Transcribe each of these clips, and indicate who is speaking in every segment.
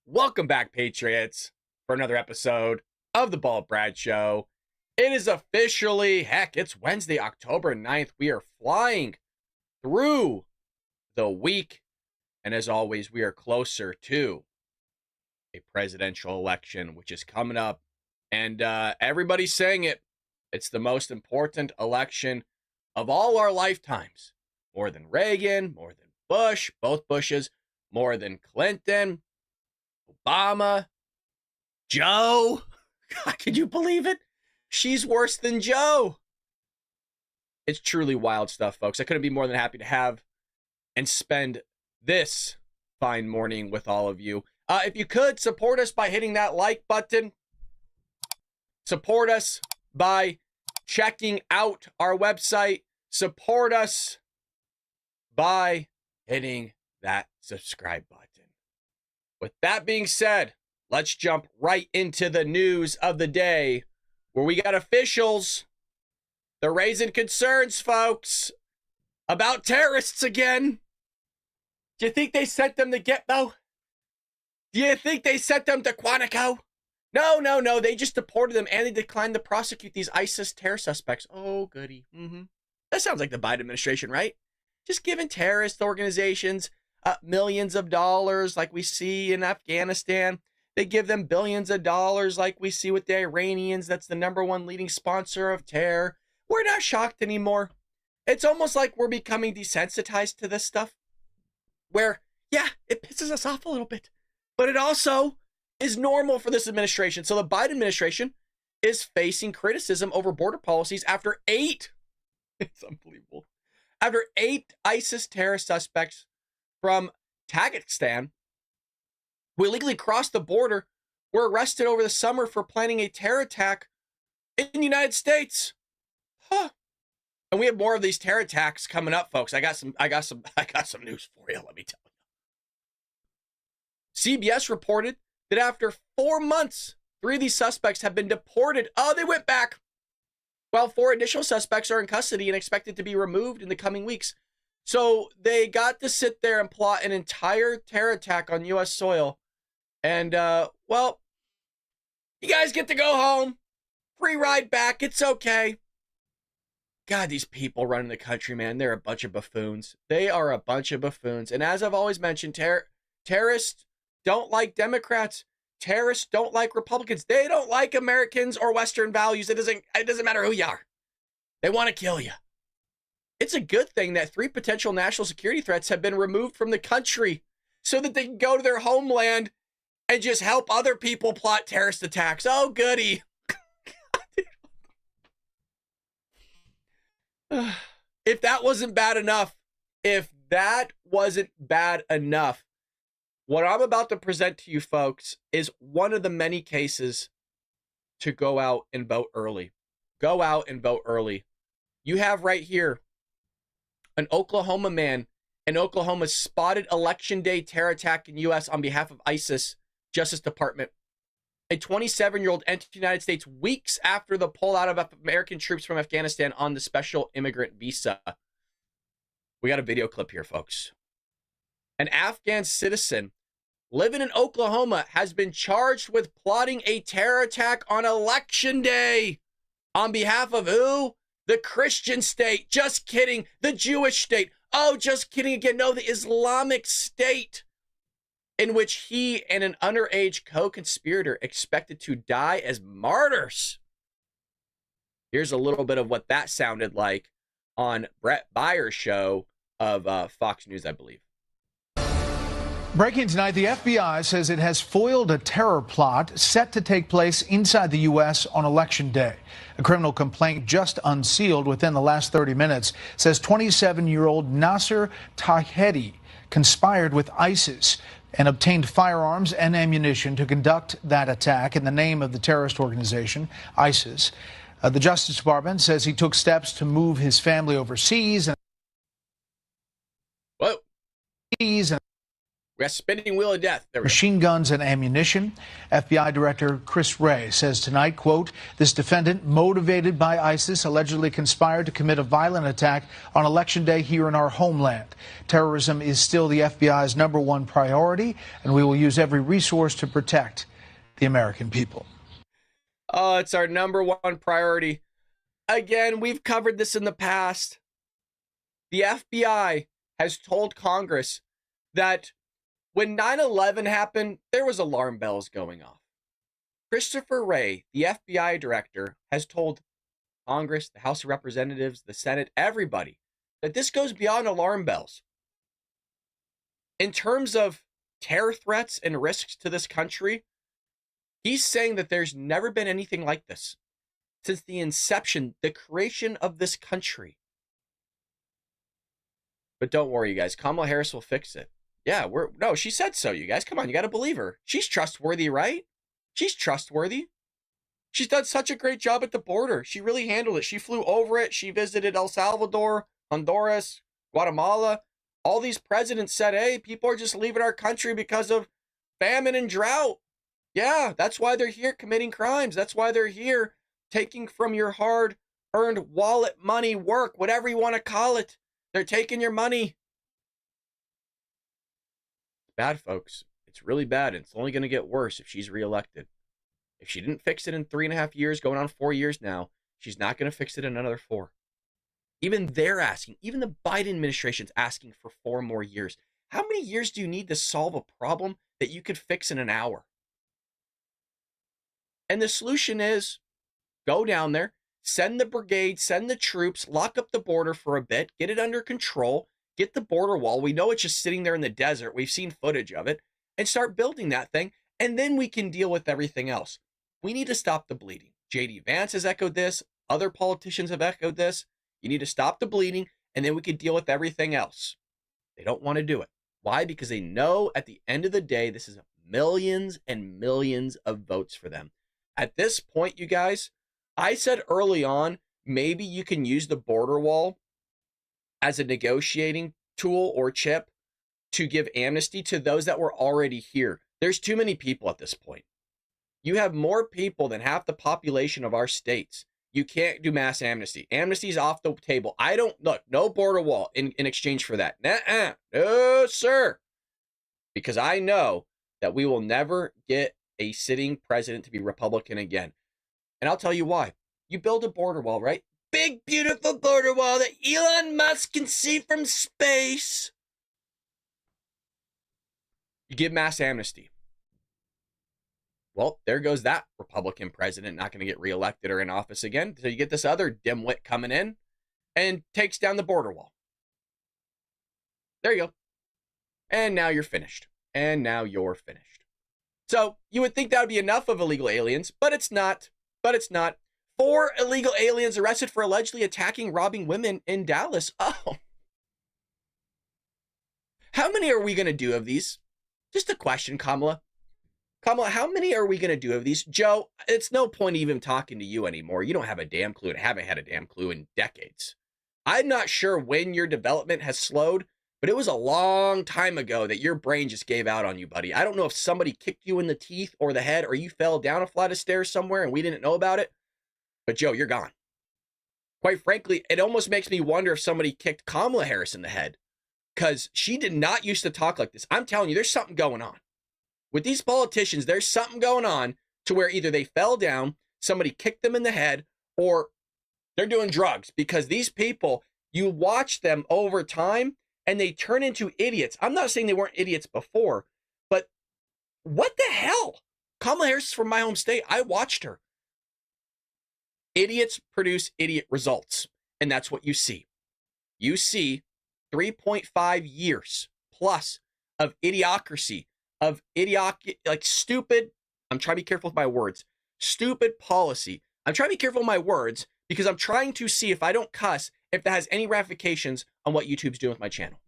Speaker 1: Welcome back, Patriots, for another episode of the Bald Brad Show. It is officially, it's Wednesday, October 9th. We are flying through the week. And as always, we are closer to a presidential election, which is coming up. And everybody's saying it. It's the most important election of all our lifetimes. More than Reagan, more than Bush, both Bushes, more than Clinton, Obama, Joe. God, can you believe it? She's worse than Joe. It's truly wild stuff, folks. I couldn't be more than happy to have and spend this fine morning with all of you. If you could, support us by hitting that like button. Support us by checking out our website. Support us by hitting that subscribe button. With that being said, let's jump right into the news of the day, where we got officials. They're raising concerns, folks, about terrorists again. Do you think they sent them to Gitmo? Do you think they sent them to Quantico? No. They just deported them, and they declined to prosecute these ISIS terror suspects. Oh, goody. That sounds like the Biden administration, right? Just giving terrorist organizations millions of dollars like we see in Afghanistan. They give them billions of dollars like we see with the Iranians. That's the #1 leading sponsor of terror. We're not shocked anymore. It's almost like we're becoming desensitized to this stuff, where, yeah, it pisses us off a little bit, but it also is normal for this administration. So the Biden administration is facing criticism over border policies after 8, it's unbelievable, after 8 ISIS terror suspects from Tajikistan who illegally crossed the border were arrested over the summer for planning a terror attack in the United States. And we have more of these terror attacks coming up, folks. I got some news for you, let me tell you. CBS reported that after 4 months, 3 of these suspects have been deported. Oh, they went back. While 4 additional suspects are in custody and expected to be removed in the coming weeks. So they got to sit there and plot an entire terror attack on U.S. soil. And, well, you guys get to go home. Free ride back. It's okay. God, these people running the country, man, they're a bunch of buffoons. They are a bunch of buffoons. And as I've always mentioned, terrorists don't like Democrats. Terrorists don't like Republicans. They don't like Americans or Western values. It doesn't matter who you are. They want to kill you. It's a good thing that 3 potential national security threats have been removed from the country so that they can go to their homeland and just help other people plot terrorist attacks. Oh, goody. If that wasn't bad enough, what I'm about to present to you folks is one of the many cases to go out and vote early. Go out and vote early. You have right here an Oklahoma man in Oklahoma's spotted election day terror attack in U.S. on behalf of ISIS Justice Department. A 27-year-old entered the United States weeks after the pullout of American troops from Afghanistan on the special immigrant visa. We got a video clip here, folks. An Afghan citizen living in Oklahoma has been charged with plotting a terror attack on election day on behalf of who? The Christian state. Just kidding. The Jewish state. Oh, just kidding again. No, the Islamic State, in which he and an underage co-conspirator expected to die as martyrs. Here's a little bit of what that sounded like on Brett Byer's show of Fox News, I believe.
Speaker 2: Breaking tonight, the FBI says it has foiled a terror plot set to take place inside the U.S. on Election Day. A criminal complaint just unsealed within the last 30 minutes says 27-year-old Nasser Tahedi conspired with ISIS and obtained firearms and ammunition to conduct that attack in the name of the terrorist organization, ISIS. The Justice Department says he took steps to move his family overseas.
Speaker 1: Whoa. We got spinning wheel of death. There we go.
Speaker 2: Machine guns and ammunition. FBI Director Chris Wray says tonight, quote, this defendant, motivated by ISIS, allegedly conspired to commit a violent attack on Election Day here in our homeland. Terrorism is still the FBI's #1 priority, and we will use every resource to protect the American people.
Speaker 1: Oh, it's our #1 priority. Again, we've covered this in the past. The FBI has told Congress that when 9/11 happened, there was alarm bells going off. Christopher Wray, the FBI director, has told Congress, the House of Representatives, the Senate, everybody, that this goes beyond alarm bells. In terms of terror threats and risks to this country, he's saying that there's never been anything like this since the inception, the creation of this country. But don't worry, you guys. Kamala Harris will fix it. Yeah, no, she said so, you guys. Come on, you got to believe her. She's trustworthy, right? She's trustworthy. She's done such a great job at the border. She really handled it. She flew over it. She visited El Salvador, Honduras, Guatemala. All these presidents said, hey, people are just leaving our country because of famine and drought. Yeah, that's why they're here committing crimes. That's why they're here taking from your hard-earned wallet money, work, whatever you want to call it. They're taking your money. Bad, folks. It's really bad, and it's only going to get worse if she's reelected. If she didn't fix it in 3.5 years, going on 4 years now, she's not going to fix it in another 4. Even they're asking, even the Biden administration's asking for 4 more years. How many years do you need to solve a problem that you could fix in an hour? And the solution is go down there, send the brigade, send the troops, lock up the border for a bit, get it under control, get the border wall. We know it's just sitting there in the desert. We've seen footage of it, and start building that thing. And then we can deal with everything else. We need to stop the bleeding. J.D. Vance has echoed this. Other politicians have echoed this. You need to stop the bleeding, and then we can deal with everything else. They don't want to do it. Why? Because they know at the end of the day, this is millions and millions of votes for them. At this point, you guys, I said early on, maybe you can use the border wall as a negotiating tool or chip to give amnesty to those that were already here. There's too many people at this point. You have more people than half the population of our states. You can't do mass amnesty. Amnesty's off the table. I don't, look, no border wall in exchange for that. Nuh-uh. No, sir. Because I know that we will never get a sitting president to be Republican again. And I'll tell you why. You build a border wall, right? Big, beautiful border wall that Elon Musk can see from space. You give mass amnesty. Well, there goes that Republican president not going to get reelected or in office again. So you get this other dimwit coming in and takes down the border wall. There you go. And now you're finished. And now you're finished. So you would think that would be enough of illegal aliens, but it's not. But it's not. 4 illegal aliens arrested for allegedly attacking, robbing women in Dallas. Oh. How many are we going to do of these? Just a question, Kamala. Kamala, how many are we going to do of these? Joe, it's no point even talking to you anymore. You don't have a damn clue and haven't had a damn clue in decades. I'm not sure when your development has slowed, but it was a long time ago that your brain just gave out on you, buddy. I don't know if somebody kicked you in the teeth or the head or you fell down a flight of stairs somewhere and we didn't know about it. But Joe, you're gone. Quite frankly, it almost makes me wonder if somebody kicked Kamala Harris in the head because she did not used to talk like this. I'm telling you, there's something going on. With these politicians, there's something going on to where either they fell down, somebody kicked them in the head, or they're doing drugs because these people, you watch them over time and they turn into idiots. I'm not saying they weren't idiots before, but what the hell? Kamala Harris is from my home state. I watched her. Idiots produce idiot results, and that's what you see. You see 3.5 years plus of idiocracy, like stupid, I'm trying to be careful with my words, stupid policy. I'm trying to be careful with my words because I'm trying to see if I don't cuss, if that has any ramifications on what YouTube's doing with my channel.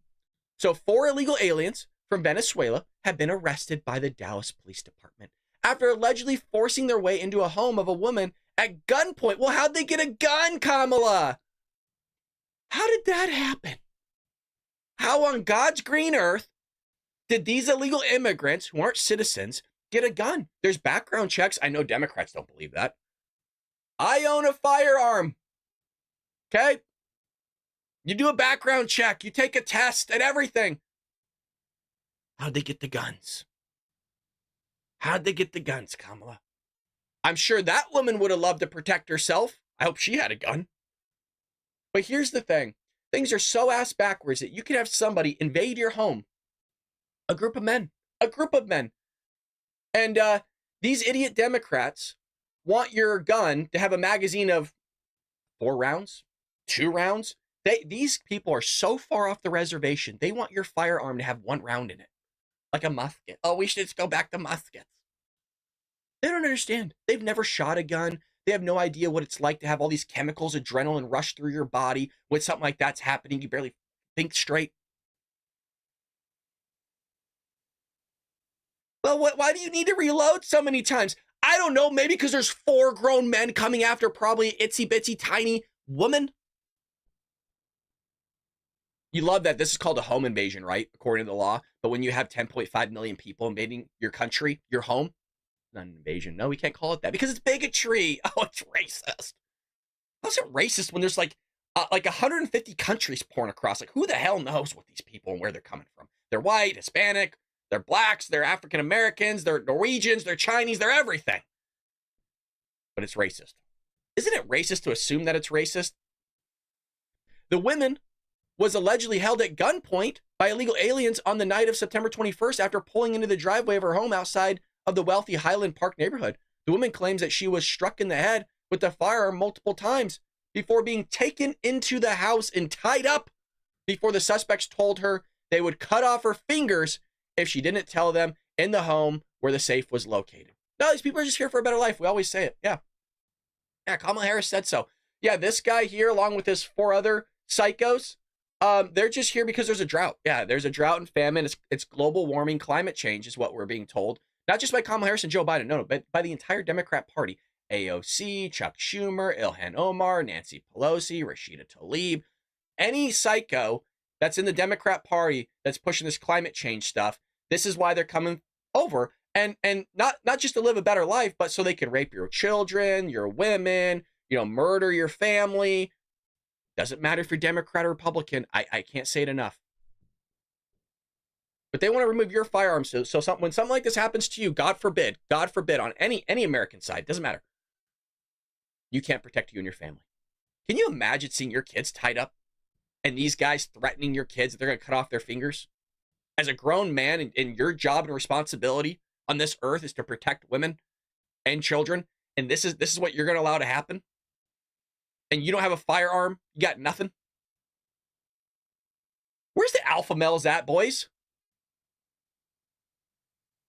Speaker 1: So 4 illegal aliens from Venezuela have been arrested by the Dallas Police Department after allegedly forcing their way into a home of a woman at gunpoint. Well, how'd they get a gun, Kamala? How did that happen? How on God's green earth Did these illegal immigrants who aren't citizens get a gun? There's background checks. I know Democrats don't believe that. I own a firearm. Okay? You do a background check. You take a test and everything. How'd they get the guns? How'd they get the guns, Kamala? I'm sure that woman would have loved to protect herself. I hope she had a gun. But here's the thing. Things are so ass backwards that you can have somebody invade your home. A group of men. And these idiot Democrats want your gun to have a magazine of 4 rounds, 2 rounds. These people are so far off the reservation. They want your firearm to have 1 round in it. Like a musket. Oh, we should just go back to muskets. They don't understand. They've never shot a gun. They have no idea what it's like to have all these chemicals, adrenaline rush through your body. When something like that's happening, you barely think straight. Well, why do you need to reload so many times? I don't know. Maybe because there's 4 grown men coming after probably itsy bitsy tiny woman. You love that this is called a home invasion, right? According to the law. But when you have 10.5 million people invading your country, your home, not an invasion. No, we can't call it that because it's bigotry. Oh, it's racist. How's it racist when there's like 150 countries pouring across? Like, who the hell knows what these people and where they're coming from? They're white, Hispanic, they're blacks, they're African Americans, they're Norwegians, they're Chinese, they're everything. But it's racist. Isn't it racist to assume that it's racist? The women was allegedly held at gunpoint by illegal aliens on the night of September 21st after pulling into the driveway of her home outside of the wealthy Highland Park neighborhood. The woman claims that she was struck in the head with a firearm multiple times before being taken into the house and tied up before the suspects told her they would cut off her fingers if she didn't tell them in the home where the safe was located. No, these people are just here for a better life. We always say it. Yeah, Kamala Harris said so. Yeah, this guy here, along with his 4 other psychos, they're just here because there's a drought. Yeah, there's a drought and famine. It's global warming, climate change is what we're being told. Not just by Kamala Harris and Joe Biden, no, but by the entire Democrat Party. AOC, Chuck Schumer, Ilhan Omar, Nancy Pelosi, Rashida Tlaib. Any psycho that's in the Democrat Party that's pushing this climate change stuff, this is why they're coming over. And not just to live a better life, but so they can rape your children, your women, murder your family. Doesn't matter if you're Democrat or Republican. I can't say it enough. But they want to remove your firearms. So when something like this happens to you, God forbid, on any American side, doesn't matter. You can't protect you and your family. Can you imagine seeing your kids tied up and these guys threatening your kids that they're going to cut off their fingers? As a grown man, and your job and responsibility on this earth is to protect women and children, and this is what you're going to allow to happen? And you don't have a firearm? You got nothing? Where's the alpha males at, boys?